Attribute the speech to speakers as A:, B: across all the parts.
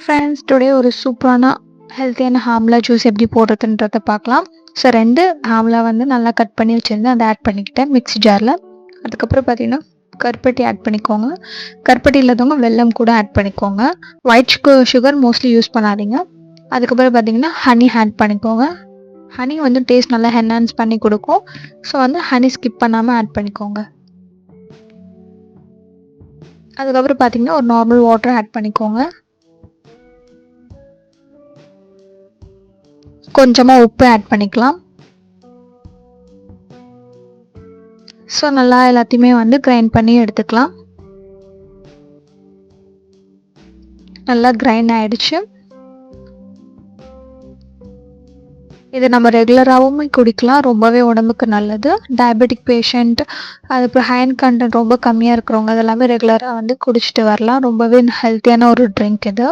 A: Friends, today ஒரு சூப்பரான ஹெல்த்தியான ஆம்லா ஜூஸ் எப்படி போடுறதுன்றத பார்க்கலாம். ஸோ 2 ஆம்லா வந்து நல்லா கட் பண்ணி வச்சுருந்தேன், அதை ஆட் பண்ணிக்கிட்டேன் மிக்ஸி ஜாரில். அதுக்கப்புறம் பார்த்தீங்கன்னா கருப்பட்டி ஆட் பண்ணிக்கோங்க. கருப்பட்டி இல்லாதவங்க வெல்லம் கூட ஆட் பண்ணிக்கோங்க. ஒயிட் சுகர் மோஸ்ட்லி யூஸ் பண்ணாதீங்க. அதுக்கப்புறம் பார்த்தீங்கன்னா ஹனி ஆட் பண்ணிக்கோங்க. ஹனி வந்து டேஸ்ட் நல்லா என்ஹான்ஸ் பண்ணி கொடுக்கும். ஸோ வந்து ஹனி ஸ்கிப் பண்ணாமல் ஆட் பண்ணிக்கோங்க. அதுக்கப்புறம் பார்த்தீங்கன்னா ஒரு நார்மல் வாட்டர் ஆட் பண்ணிக்கோங்க. கொஞ்சமாக உப்பு ஆட் பண்ணிக்கலாம். ஸோ நல்லா எல்லாத்தையுமே வந்து கிரைண்ட் பண்ணி எடுத்துக்கலாம். நல்லா கிரைண்ட் ஆகிடுச்சு. இது நம்ம ரெகுலராகவும் குடிக்கலாம், ரொம்பவே உடம்புக்கு நல்லது. டயபெட்டிக் பேஷண்ட், அதுக்கப்புறம் அயர்ன் கண்டென்ட் ரொம்ப கம்மியாக இருக்கிறவங்க அதெல்லாமே ரெகுலராக வந்து குடிச்சிட்டு வரலாம். ரொம்பவே ஹெல்த்தியான ஒரு ட்ரிங்க் இது.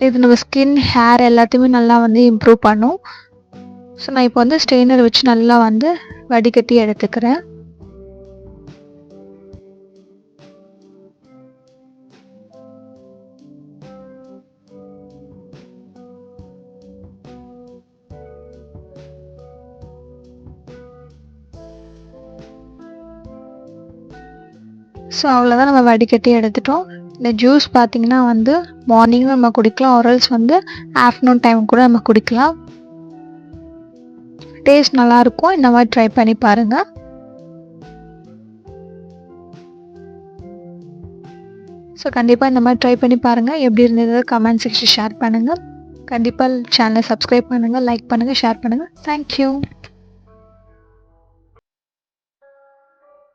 A: இது நம்ம ஸ்கின், ஹேர் எல்லாத்தையுமே நல்லா வந்து இம்ப்ரூவ் பண்ணும். ஸோ நான் இப்போ வந்து ஸ்ட்ரெயினர் வச்சு நல்லா வந்து வடிகட்டி எடுத்துக்கிறேன். ஸோ அவ்வளோதான், நம்ம வடிகட்டி எடுத்துட்டோம். இந்த ஜூஸ் பார்த்திங்கன்னா வந்து மார்னிங்கும் நம்ம குடிக்கலாம், ஆரல்ஸ் வந்து ஆஃப்டர்நூன் டைம் கூட நம்ம குடிக்கலாம். டேஸ்ட் நல்லாயிருக்கும். இந்த மாதிரி ட்ரை பண்ணி பாருங்கள். ஸோ கண்டிப்பாக இந்த மாதிரி ட்ரை பண்ணி பாருங்கள். எப்படி இருந்தது கமெண்ட் செக்ஷன் ஷேர் பண்ணுங்கள். கண்டிப்பாக சேனலை சப்ஸ்கிரைப் பண்ணுங்கள், லைக் பண்ணுங்கள், ஷேர் பண்ணுங்கள். தேங்க்யூ.